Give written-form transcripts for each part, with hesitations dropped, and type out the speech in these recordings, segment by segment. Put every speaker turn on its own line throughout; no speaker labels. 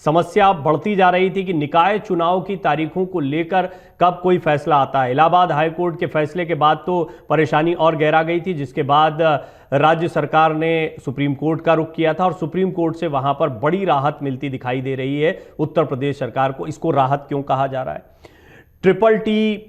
समस्या बढ़ती जा रही थी कि निकाय चुनाव की तारीखों को लेकर कब कोई फैसला आता है। इलाहाबाद हाईकोर्ट के फैसले के बाद तो परेशानी और गहरा गई थी, जिसके बाद राज्य सरकार ने सुप्रीम कोर्ट का रुख किया था और सुप्रीम कोर्ट से वहां पर बड़ी राहत मिलती दिखाई दे रही है उत्तर प्रदेश सरकार को। इसको राहत क्यों कहा जा रहा है? ट्रिपल टी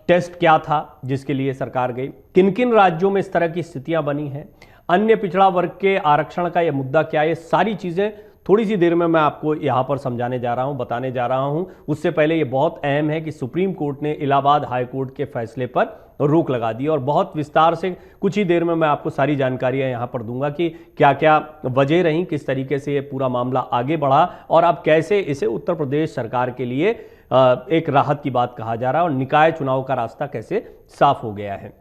टेस्ट क्या था जिसके लिए सरकार गई? किन किन राज्यों में इस तरह की स्थितियां बनी हैं? अन्य पिछड़ा वर्ग के आरक्षण का यह मुद्दा क्या है? ये सारी चीजें थोड़ी सी देर में मैं आपको यहां पर समझाने जा रहा हूं, बताने जा रहा हूं। उससे पहले यह बहुत अहम है कि सुप्रीम कोर्ट ने इलाहाबाद हाई कोर्ट के फैसले पर रोक लगा दी और बहुत विस्तार से कुछ ही देर में मैं आपको सारी जानकारियां यहां पर दूंगा कि क्या क्या वजह रही, किस तरीके से ये पूरा मामला आगे बढ़ा और अब कैसे इसे उत्तर प्रदेश सरकार के लिए एक राहत की बात कहा जा रहा है और निकाय चुनाव का रास्ता कैसे साफ हो गया है।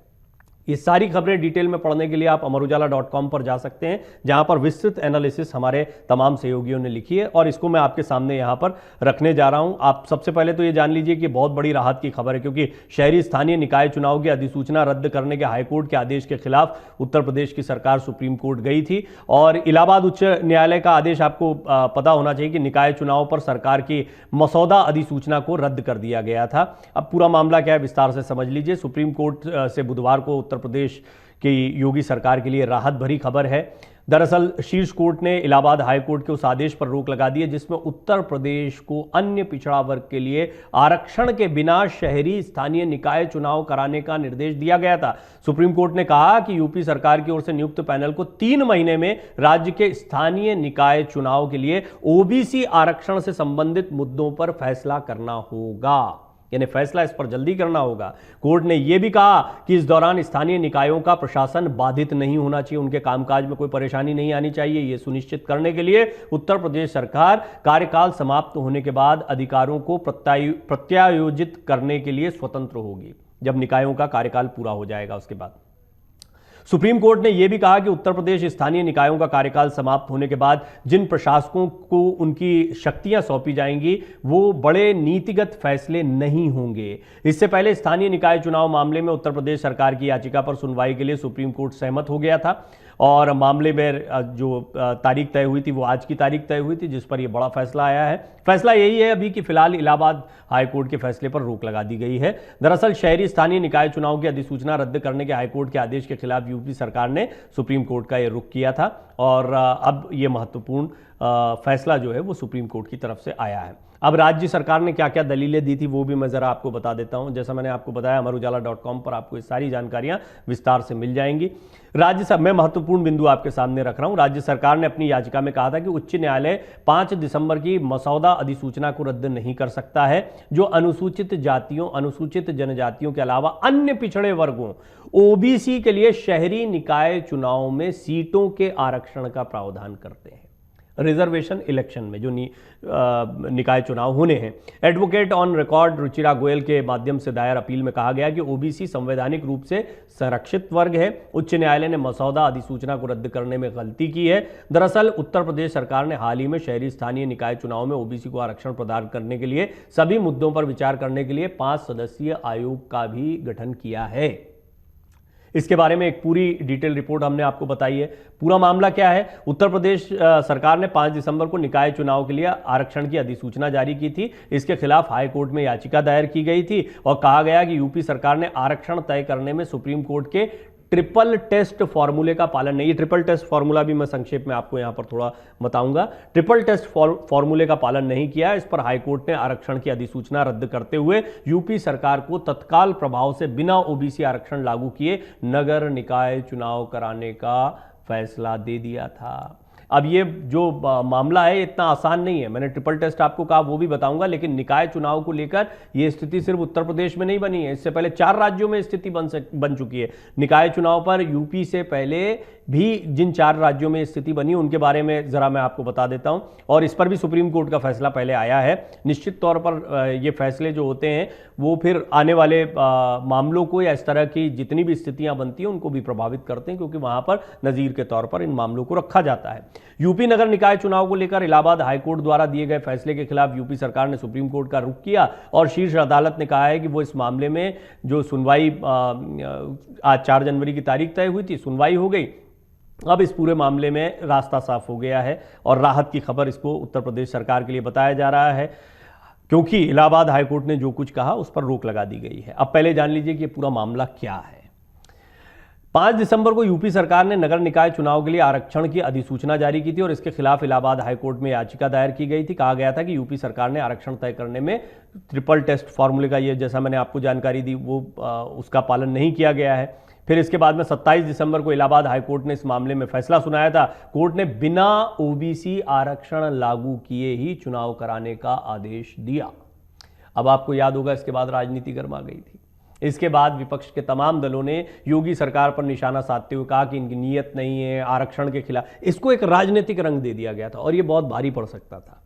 ये सारी खबरें डिटेल में पढ़ने के लिए आप amarujala.com पर जा सकते हैं, जहां पर विस्तृत एनालिसिस हमारे तमाम सहयोगियों ने लिखी है और इसको मैं आपके सामने यहां पर रखने जा रहा हूं। आप सबसे पहले तो ये जान लीजिए कि बहुत बड़ी राहत की खबर है, क्योंकि शहरी स्थानीय निकाय चुनाव की अधिसूचना रद्द करने के हाईकोर्ट के आदेश के खिलाफ उत्तर प्रदेश की सरकार सुप्रीम कोर्ट गई थी और इलाहाबाद उच्च न्यायालय का आदेश आपको पता होना चाहिए कि निकाय चुनाव पर सरकार की मसौदा अधिसूचना को रद्द कर दिया गया था। अब पूरा मामला क्या है विस्तार से समझ लीजिए। सुप्रीम कोर्ट से बुधवार को उत्तर प्रदेश की योगी सरकार के लिए राहत भरी खबर है। दरअसल शीर्ष कोर्ट ने इलाहाबाद हाई कोर्ट के उस आदेश पर रोक लगा दी है जिसमें उत्तर प्रदेश को अन्य पिछड़ा वर्ग के लिए आरक्षण के बिना शहरी स्थानीय निकाय चुनाव कराने का निर्देश दिया गया था। सुप्रीम कोर्ट ने कहा कि यूपी सरकार की ओर से नियुक्त पैनल को 3 महीने में राज्य के स्थानीय निकाय चुनाव के लिए ओबीसी आरक्षण से संबंधित मुद्दों पर फैसला करना होगा, यानी फैसला इस पर जल्दी करना होगा। कोर्ट ने यह भी कहा कि इस दौरान स्थानीय निकायों का प्रशासन बाधित नहीं होना चाहिए, उनके कामकाज में कोई परेशानी नहीं आनी चाहिए। यह सुनिश्चित करने के लिए उत्तर प्रदेश सरकार कार्यकाल समाप्त होने के बाद अधिकारों को प्रत्यायोजित करने के लिए स्वतंत्र होगी, जब निकायों का कार्यकाल पूरा हो जाएगा उसके बाद। सुप्रीम कोर्ट ने यह भी कहा कि उत्तर प्रदेश स्थानीय निकायों का कार्यकाल समाप्त होने के बाद जिन प्रशासकों को उनकी शक्तियां सौंपी जाएंगी वो बड़े नीतिगत फैसले नहीं होंगे। इससे पहले स्थानीय निकाय चुनाव मामले में उत्तर प्रदेश सरकार की याचिका पर सुनवाई के लिए सुप्रीम कोर्ट सहमत हो गया था और मामले में जो तारीख तय हुई थी वो आज की तारीख तय हुई थी, जिस पर यह बड़ा फैसला आया है। फैसला यही है अभी कि फिलहाल इलाहाबाद हाईकोर्ट के फैसले पर रोक लगा दी गई है। दरअसल शहरी स्थानीय निकाय चुनाव की अधिसूचना रद्द करने के हाईकोर्ट के आदेश के खिलाफ यूपी सरकार ने सुप्रीम कोर्ट का यह रुख किया था और अब यह महत्वपूर्ण फैसला जो है वो सुप्रीम कोर्ट की तरफ से आया है। अब राज्य सरकार ने क्या क्या दलीलें दी थी वो भी मैं जरा आपको बता देता हूं। जैसा मैंने आपको बताया amarujala.com पर आपको ये सारी जानकारियां विस्तार से मिल जाएंगी। मैं महत्वपूर्ण बिंदु आपके सामने रख रहा हूं। राज्य सरकार ने अपनी याचिका में कहा था कि उच्च न्यायालय 5 दिसंबर की मसौदा अधिसूचना को रद्द नहीं कर सकता है, जो अनुसूचित जातियों, अनुसूचित जनजातियों के अलावा अन्य पिछड़े वर्गों ओबीसी के लिए शहरी निकाय चुनाव में सीटों के आरक्षण का प्रावधान करते हैं। रिजर्वेशन इलेक्शन में जो निकाय चुनाव होने हैं। Advocate on record Ruchira Goyal के माध्यम से दायर अपील में कहा गया कि ओबीसी संवैधानिक रूप से संरक्षित वर्ग है। उच्च न्यायालय ने मसौदा अधिसूचना को रद्द करने में गलती की है। दरअसल उत्तर प्रदेश सरकार ने हाल ही में शहरी स्थानीय निकाय चुनाव में ओबीसी को आरक्षण प्रदान करने के लिए सभी मुद्दों पर विचार करने के लिए 5 सदस्यीय आयोग का भी गठन किया है। इसके बारे में एक पूरी डिटेल रिपोर्ट हमने आपको बताई है। पूरा मामला क्या है? उत्तर प्रदेश सरकार ने 5 दिसंबर को निकाय चुनाव के लिए आरक्षण की अधिसूचना जारी की थी। इसके खिलाफ हाई कोर्ट में याचिका दायर की गई थी और कहा गया कि यूपी सरकार ने आरक्षण तय करने में सुप्रीम कोर्ट के ट्रिपल टेस्ट फॉर्मूले का पालन नहीं। ट्रिपल टेस्ट फॉर्मूला भी मैं संक्षेप में आपको यहां पर थोड़ा बताऊंगा। ट्रिपल टेस्ट फॉर्मूले का पालन नहीं किया। इस पर हाईकोर्ट ने आरक्षण की अधिसूचना रद्द करते हुए यूपी सरकार को तत्काल प्रभाव से बिना ओबीसी आरक्षण लागू किए नगर निकाय चुनाव कराने का फैसला दे दिया था। अब ये जो मामला है इतना आसान नहीं है। मैंने ट्रिपल टेस्ट आपको कहा वो भी बताऊंगा, लेकिन निकाय चुनाव को लेकर यह स्थिति सिर्फ उत्तर प्रदेश में नहीं बनी है। इससे पहले 4 राज्यों में स्थिति बन चुकी है। निकाय चुनाव पर यूपी से पहले भी जिन 4 राज्यों में स्थिति बनी उनके बारे में जरा मैं आपको बता देता हूं और इस पर भी सुप्रीम कोर्ट का फैसला पहले आया है। निश्चित तौर पर ये फैसले जो होते हैं वो फिर आने वाले मामलों को या इस तरह की जितनी भी स्थितियां बनती हैं उनको भी प्रभावित करते हैं, क्योंकि वहां पर नजीर के तौर पर इन मामलों को रखा जाता है। यूपी नगर निकाय चुनाव को लेकर इलाहाबाद हाईकोर्ट द्वारा दिए गए फैसले के खिलाफ यूपी सरकार ने सुप्रीम कोर्ट का रुख किया और शीर्ष अदालत ने कहा है कि वो इस मामले में जो सुनवाई आज 4 जनवरी की तारीख तय हुई थी, सुनवाई हो गई अब इस पूरे मामले में रास्ता साफ हो गया है और राहत की खबर इसको उत्तर प्रदेश सरकार के लिए बताया जा रहा है, क्योंकि इलाहाबाद हाईकोर्ट ने जो कुछ कहा उस पर रोक लगा दी गई है। अब पहले जान लीजिए कि ये पूरा मामला क्या है। 5 दिसंबर को यूपी सरकार ने नगर निकाय चुनाव के लिए आरक्षण की अधिसूचना जारी की थी और इसके खिलाफ इलाहाबाद हाईकोर्ट में याचिका दायर की गई थी। कहा गया था कि यूपी सरकार ने आरक्षण तय करने में ट्रिपल टेस्ट फॉर्मूले का, ये जैसा मैंने आपको जानकारी दी वो उसका पालन नहीं किया गया है। फिर इसके बाद में 27 दिसंबर को इलाहाबाद हाईकोर्ट ने इस मामले में फैसला सुनाया था। कोर्ट ने बिना ओबीसी आरक्षण लागू किए ही चुनाव कराने का आदेश दिया। अब आपको याद होगा इसके बाद राजनीति गर्मा गई थी। इसके बाद विपक्ष के तमाम दलों ने योगी सरकार पर निशाना साधते हुए कहा कि इनकी नीयत नहीं है आरक्षण के खिलाफ। इसको एक राजनीतिक रंग दे दिया गया था और ये बहुत भारी पड़ सकता था,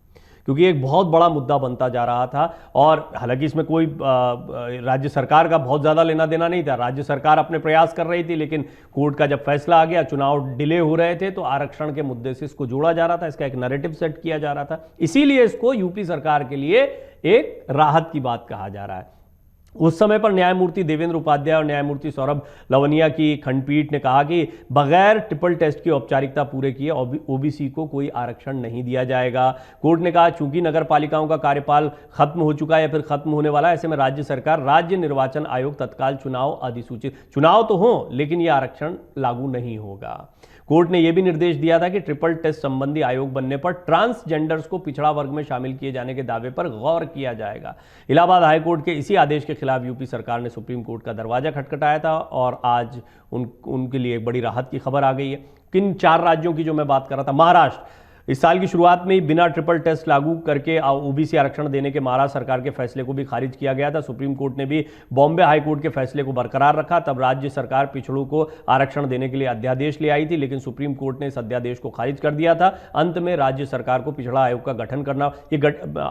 क्योंकि एक बहुत बड़ा मुद्दा बनता जा रहा था। और हालांकि इसमें कोई राज्य सरकार का बहुत ज़्यादा लेना देना नहीं था। राज्य सरकार अपने प्रयास कर रही थी, लेकिन कोर्ट का जब फैसला आ गया, चुनाव डिले हो रहे थे, तो आरक्षण के मुद्दे से इसको जोड़ा जा रहा था, इसका एक नैरेटिव सेट किया जा रहा था। इसीलिए इसको यूपी सरकार के लिए एक राहत की बात कहा जा रहा है। उस समय पर न्यायमूर्ति देवेंद्र उपाध्याय और न्यायमूर्ति सौरभ लवनिया की खंडपीठ ने कहा कि बगैर ट्रिपल टेस्ट की औपचारिकता पूरे किए ओबीसी को कोई आरक्षण नहीं दिया जाएगा। कोर्ट ने कहा चूंकि नगर पालिकाओं का कार्यकाल खत्म हो चुका है या फिर खत्म होने वाला है, ऐसे में राज्य सरकार, राज्य निर्वाचन आयोग तत्काल चुनाव अधिसूचित, चुनाव तो हो लेकिन यह आरक्षण लागू नहीं होगा। कोर्ट ने यह भी निर्देश दिया था कि ट्रिपल टेस्ट संबंधी आयोग बनने पर ट्रांसजेंडर्स को पिछड़ा वर्ग में शामिल किए जाने के दावे पर गौर किया जाएगा। इलाहाबाद हाईकोर्ट के इसी आदेश के खिलाफ यूपी सरकार ने सुप्रीम कोर्ट का दरवाजा खटखटाया था और आज उनके लिए एक बड़ी राहत की खबर आ गई है। किन 4 राज्यों की जो मैं बात कर रहा था, महाराष्ट्र, इस साल की शुरुआत में ही बिना ट्रिपल टेस्ट लागू करके ओबीसी आरक्षण देने के महाराष्ट्र सरकार के फैसले को भी खारिज किया गया था। सुप्रीम कोर्ट ने भी बॉम्बे हाईकोर्ट के फैसले को बरकरार रखा। तब राज्य सरकार पिछड़ों को आरक्षण देने के लिए अध्यादेश ले आई थी, लेकिन सुप्रीम कोर्ट ने इस अध्यादेश को खारिज कर दिया था। अंत में राज्य सरकार को पिछड़ा आयोग का गठन करना,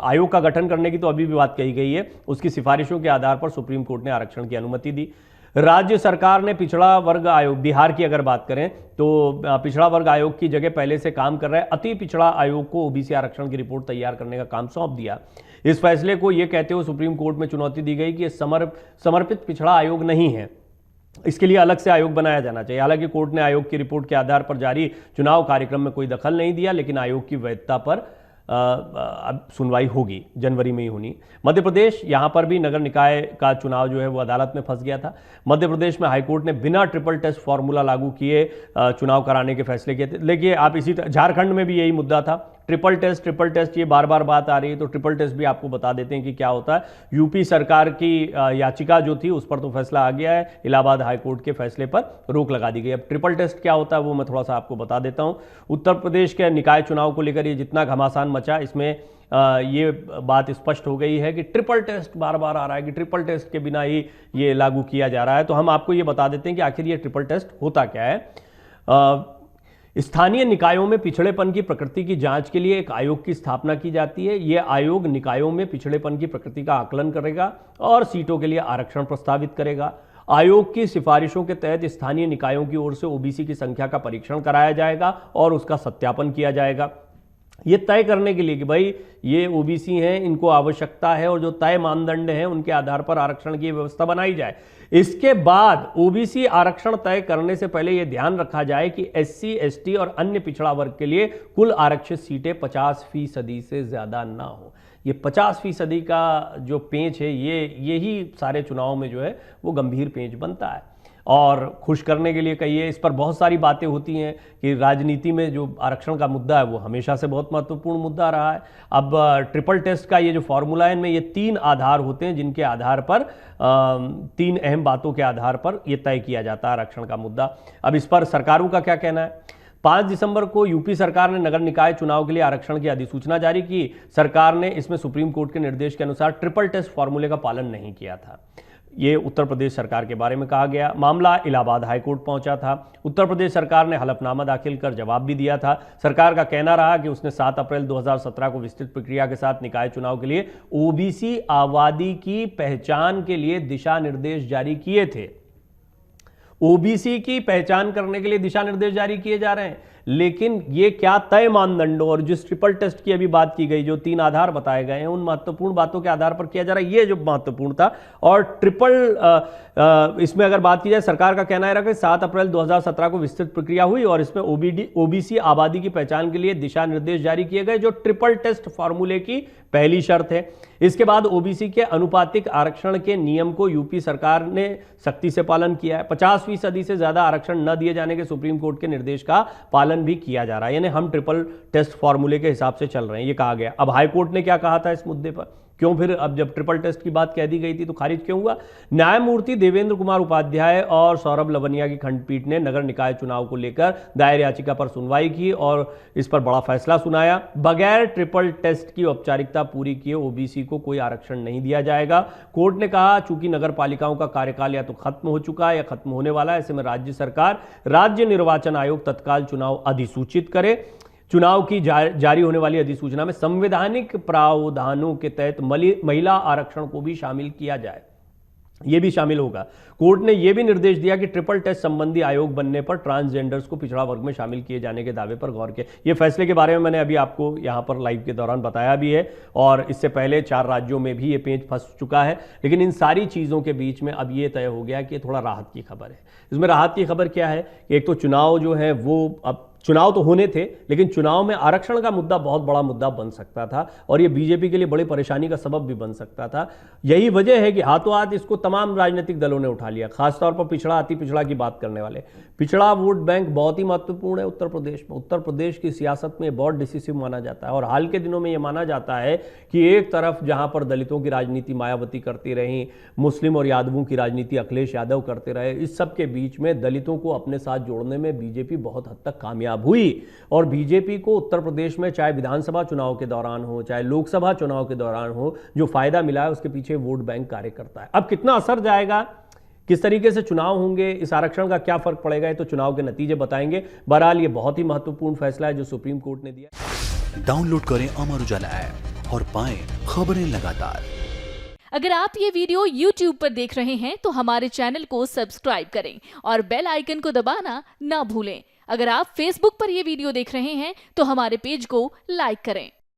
आयोग का गठन करने की तो अभी भी बात कही गई है, उसकी सिफारिशों के आधार पर सुप्रीम कोर्ट ने आरक्षण की अनुमति दी। राज्य सरकार ने पिछड़ा वर्ग आयोग, बिहार की अगर बात करें तो पिछड़ा वर्ग आयोग की जगह पहले से काम कर रहे अति पिछड़ा आयोग को ओबीसी आरक्षण की रिपोर्ट तैयार करने का काम सौंप दिया। इस फैसले को यह कहते हुए सुप्रीम कोर्ट में चुनौती दी गई कि यह समर्पित पिछड़ा आयोग नहीं है, इसके लिए अलग से आयोग बनाया जाना चाहिए। हालांकि कोर्ट ने आयोग की रिपोर्ट के आधार पर जारी चुनाव कार्यक्रम में कोई दखल नहीं दिया, लेकिन आयोग की वैधता पर अब सुनवाई होगी, जनवरी में ही होनी। मध्य प्रदेश, यहां पर भी नगर निकाय का चुनाव जो है वो अदालत में फंस गया था। मध्य प्रदेश में हाईकोर्ट ने बिना ट्रिपल टेस्ट फॉर्मूला लागू किए चुनाव कराने के फैसले किए थे। देखिए आप, इसी झारखंड में भी यही मुद्दा था, ट्रिपल टेस्ट, ये बार बार बात आ रही है, तो ट्रिपल टेस्ट भी आपको बता देते हैं कि क्या होता है। यूपी सरकार की याचिका जो थी उस पर तो फैसला आ गया है, इलाहाबाद हाईकोर्ट के फैसले पर रोक लगा दी गई। अब ट्रिपल टेस्ट क्या होता है वो मैं थोड़ा सा आपको बता देता हूं। उत्तर प्रदेश के निकाय चुनाव को लेकर ये जितना घमासान मचा, इसमें ये बात स्पष्ट हो गई है कि ट्रिपल टेस्ट बार बार आ रहा है कि ट्रिपल टेस्ट के बिना ही ये लागू किया जा रहा है। तो हम आपको ये बता देते हैं कि आखिर ये ट्रिपल टेस्ट होता क्या है। स्थानीय निकायों में पिछड़ेपन की प्रकृति की जांच के लिए एक आयोग की स्थापना की जाती है। यह आयोग निकायों में पिछड़ेपन की प्रकृति का आकलन करेगा और सीटों के लिए आरक्षण प्रस्तावित करेगा। आयोग की सिफारिशों के तहत स्थानीय निकायों की ओर से ओबीसी की संख्या का परीक्षण कराया जाएगा और उसका सत्यापन किया जाएगा, ये तय करने के लिए कि भाई ये ओबीसी हैं, इनको आवश्यकता है और जो तय मानदंड हैं उनके आधार पर आरक्षण की व्यवस्था बनाई जाए। इसके बाद ओबीसी आरक्षण तय करने से पहले यह ध्यान रखा जाए कि एससी, एसटी और अन्य पिछड़ा वर्ग के लिए कुल आरक्षित सीटें 50% से ज्यादा ना हो। ये 50% का जो पेंच है, यही सारे चुनाव में जो है वो गंभीर पेंच बनता है। और खुश करने के लिए कहिए, इस पर बहुत सारी बातें होती हैं कि राजनीति में जो आरक्षण का मुद्दा है वो हमेशा से बहुत महत्वपूर्ण मुद्दा रहा है। अब ट्रिपल टेस्ट का ये जो फॉर्मूला है, इनमें ये 3 आधार होते हैं जिनके आधार पर 3 अहम बातों के आधार पर ये तय किया जाता है आरक्षण का मुद्दा। अब इस पर सरकारों का क्या कहना है। 5 दिसंबर को यूपी सरकार ने नगर निकाय चुनाव के लिए आरक्षण की अधिसूचना जारी की। सरकार ने इसमें सुप्रीम कोर्ट के निर्देश के अनुसार ट्रिपल टेस्ट फॉर्मूले का पालन नहीं किया था। ये उत्तर प्रदेश सरकार के बारे में कहा गया। मामला इलाहाबाद हाईकोर्ट पहुंचा था। उत्तर प्रदेश सरकार ने हलफनामा दाखिल कर जवाब भी दिया था। सरकार का कहना रहा कि उसने 7 अप्रैल 2017 को विस्तृत प्रक्रिया के साथ निकाय चुनाव के लिए ओबीसी आबादी की पहचान के लिए दिशा निर्देश जारी किए थे। ओबीसी की पहचान करने के लिए दिशा निर्देश जारी किए जा रहे हैं, लेकिन ये क्या तय मानदंडों और जिस ट्रिपल टेस्ट की अभी बात की गई, जो 3 आधार बताए गए हैं, उन महत्वपूर्ण बातों के आधार पर किया जा रहा है, ये जो महत्वपूर्ण था। और ट्रिपल इसमें अगर बात की जाए, सरकार का कहना है कि 7 अप्रैल 2017 को विस्तृत प्रक्रिया हुई और इसमें ओबीसी आबादी की पहचान के लिए दिशा निर्देश जारी किए गए, जो ट्रिपल टेस्ट फॉर्मूले की पहली शर्त है। इसके बाद ओबीसी के अनुपातिक आरक्षण के नियम को यूपी सरकार ने सख्ती से पालन किया है। 50% से ज्यादा आरक्षण न दिए जाने के सुप्रीम कोर्ट के निर्देश का पालन भी किया जा रहा है, यानी हम ट्रिपल टेस्ट फॉर्मूले के हिसाब से चल रहे हैं, ये कहा गया। अब हाईकोर्ट ने क्या कहा था इस मुद्दे पर, क्यों फिर अब जब ट्रिपल टेस्ट की बात कह दी गई थी तो खारिज क्यों हुआ? न्यायमूर्ति देवेंद्र कुमार उपाध्याय और सौरभ लवनिया की खंडपीठ ने नगर निकाय चुनाव को लेकर दायर याचिका पर सुनवाई की और इस पर बड़ा फैसला सुनाया। बगैर ट्रिपल टेस्ट की औपचारिकता पूरी किए ओबीसी को कोई आरक्षण नहीं दिया जाएगा। कोर्ट ने कहा, चूंकि नगर पालिकाओं का कार्यकाल या तो खत्म हो चुका है या खत्म होने वाला है, ऐसे में राज्य सरकार, राज्य निर्वाचन आयोग तत्काल चुनाव अधिसूचित करे। चुनाव की जारी होने वाली अधिसूचना में संवैधानिक प्रावधानों के तहत महिला आरक्षण को भी शामिल किया जाए, यह भी शामिल होगा। कोर्ट ने यह भी निर्देश दिया कि ट्रिपल टेस्ट संबंधी आयोग बनने पर ट्रांसजेंडर्स को पिछड़ा वर्ग में शामिल किए जाने के दावे पर गौर किया। यह फैसले के बारे में मैंने अभी आपको यहां पर लाइव के दौरान बताया भी है और इससे पहले 4 राज्यों में भी यह पेंच फंस चुका है। लेकिन इन सारी चीजों के बीच में अब यह तय हो गया कि थोड़ा राहत की खबर है। इसमें राहत की खबर क्या है कि एक तो चुनाव जो है वो, अब चुनाव तो होने थे लेकिन चुनाव में आरक्षण का मुद्दा बहुत बड़ा मुद्दा बन सकता था और यह बीजेपी के लिए बड़ी परेशानी का सबब भी बन सकता था। यही वजह है कि हाथों हाथ इसको तमाम राजनीतिक दलों ने उठा लिया, खासतौर पर पिछड़ा, अति पिछड़ा की बात करने वाले। पिछड़ा वोट बैंक बहुत ही महत्वपूर्ण है उत्तर प्रदेश में। उत्तर प्रदेश की सियासत में बहुत डिसिसिव माना जाता है और हाल के दिनों में यह माना जाता है कि एक तरफ जहां पर दलितों की राजनीति मायावती करती रही, मुस्लिम और यादवों की राजनीति अखिलेश यादव करते रहे, इस सब के बीच में दलितों को अपने साथ जोड़ने में बीजेपी बहुत हद तक कामयाब हुई और बीजेपी को उत्तर प्रदेश में चाहे विधानसभा चुनाव के दौरान हो चाहे लोकसभा चुनाव के दौरान हो, जो फायदा मिला है उसके पीछे वोट बैंक कार्य करता है। अब कितना असर जाएगा, किस तरीके से चुनाव होंगे, इस आरक्षण का क्या फर्क पड़ेगा, ये तो चुनाव के नतीजे बताएंगे। बहरहाल ये बहुत ही महत्वपूर्ण फैसला है जो सुप्रीम कोर्ट ने दिया।
डाउनलोड करें अमर उजाला ऐप और पाएं खबरें लगातार।
अगर आप ये वीडियो YouTube पर देख रहे हैं तो हमारे चैनल को सब्सक्राइब करें और बेल आइकन को दबाना ना भूलें। अगर आप Facebook पर यह वीडियो देख रहे हैं तो हमारे पेज को लाइक करें।